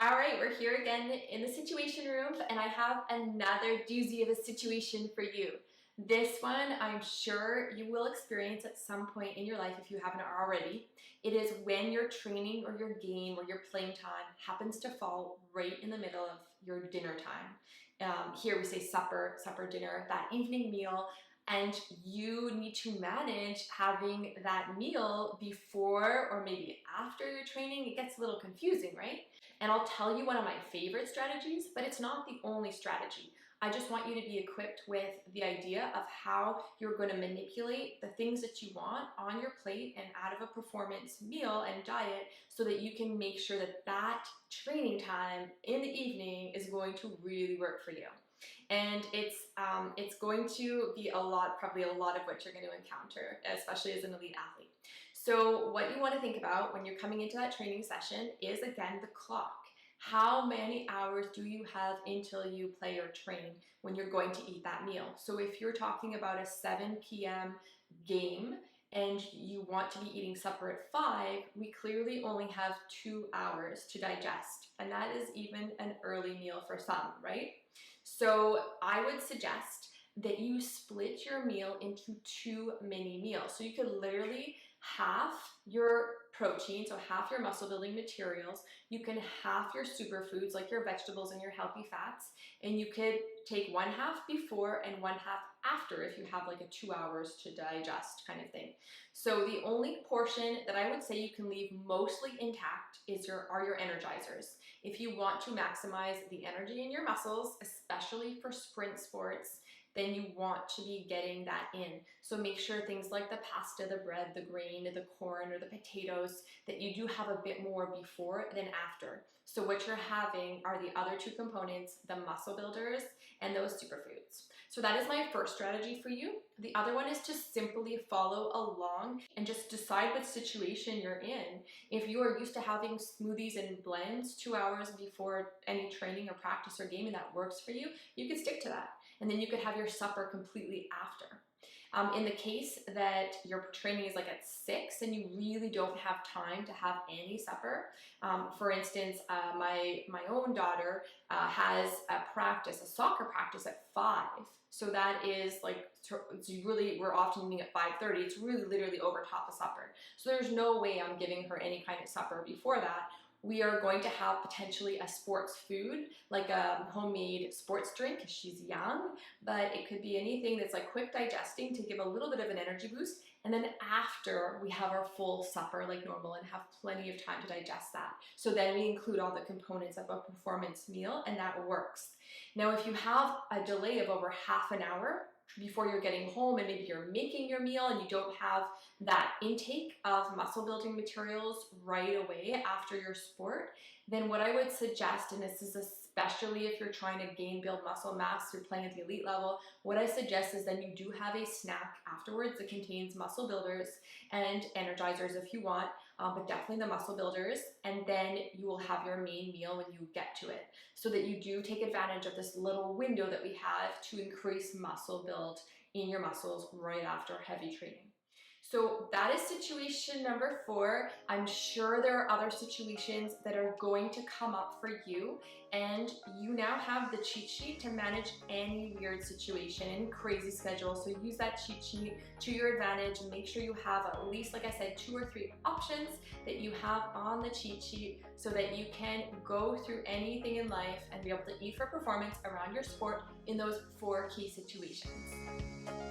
All right, we're here again in the situation room, and I have another doozy of a situation for you. This one I'm sure you will experience at some point in your life if you haven't already. It is when your training or your game or your playing time happens to fall right in the middle of your dinner time. Here we say supper, dinner, that evening meal. And you need to manage having that meal before or maybe after your training. It gets a little confusing, right? And I'll tell you one of my favorite strategies, but it's not the only strategy. I just want you to be equipped with the idea of how you're going to manipulate the things that you want on your plate and out of a performance meal and diet so that you can make sure that that training time in the evening is going to really work for you. And it's going to be probably a lot of what you're going to encounter, especially as an elite athlete. So what you want to think about when you're coming into that training session is, again, the clock. How many hours do you have until you play or train when you're going to eat that meal? So if you're talking about a 7 p.m. game and you want to be eating supper at 5, we clearly only have 2 hours to digest. And that is even an early meal for some, right? So I would suggest that you split your meal into 2 mini meals. So you could literally half your protein, so half your muscle building materials, you can half your superfoods like your vegetables and your healthy fats, and you could take 1/2 before and 1/2 after if you have like a 2 hours to digest kind of thing. So the only portion that I would say you can leave mostly intact are your energizers. If you want to maximize the energy in your muscles, especially for sprint sports, then you want to be getting that in. So make sure things like the pasta, the bread, the grain, the corn, or the potatoes, that you do have a bit more before than after. So what you're having are the other 2 components, the muscle builders and those superfoods. So that is my first strategy for you. The other one is to simply follow along and just decide what situation you're in. If you are used to having smoothies and blends 2 hours before any training or practice or game and that works for you, you can stick to that. And then you could have your supper completely after. In the case that your training is like at 6 and you really don't have time to have any supper, for instance, my own daughter has a soccer practice at 5. So that is like, we're often meeting at 5:30. It's really literally over top of supper. So there's no way I'm giving her any kind of supper before that. We are going to have potentially a sports food, like a homemade sports drink because she's young, but it could be anything that's like quick digesting to give a little bit of an energy boost. And then after, we have our full supper like normal and have plenty of time to digest that. So then we include all the components of a performance meal, and that works. Now, if you have a delay of over half an hour before you're getting home and maybe you're making your meal and you don't have that intake of muscle building materials right away after your sport, then what I would suggest, and this is especially if you're trying to build muscle mass, you're playing at the elite level, what I suggest is then you do have a snack afterwards that contains muscle builders and energizers if you want, but definitely the muscle builders, and then you will have your main meal when you get to it, so that you do take advantage of this little window that we have to increase muscle build in your muscles right after heavy training. So that is situation number 4. I'm sure there are other situations that are going to come up for you, and you now have the cheat sheet to manage any weird situation and crazy schedule. So use that cheat sheet to your advantage and make sure you have at least, like I said, 2 or 3 options that you have on the cheat sheet so that you can go through anything in life and be able to eat for performance around your sport in those 4 key situations.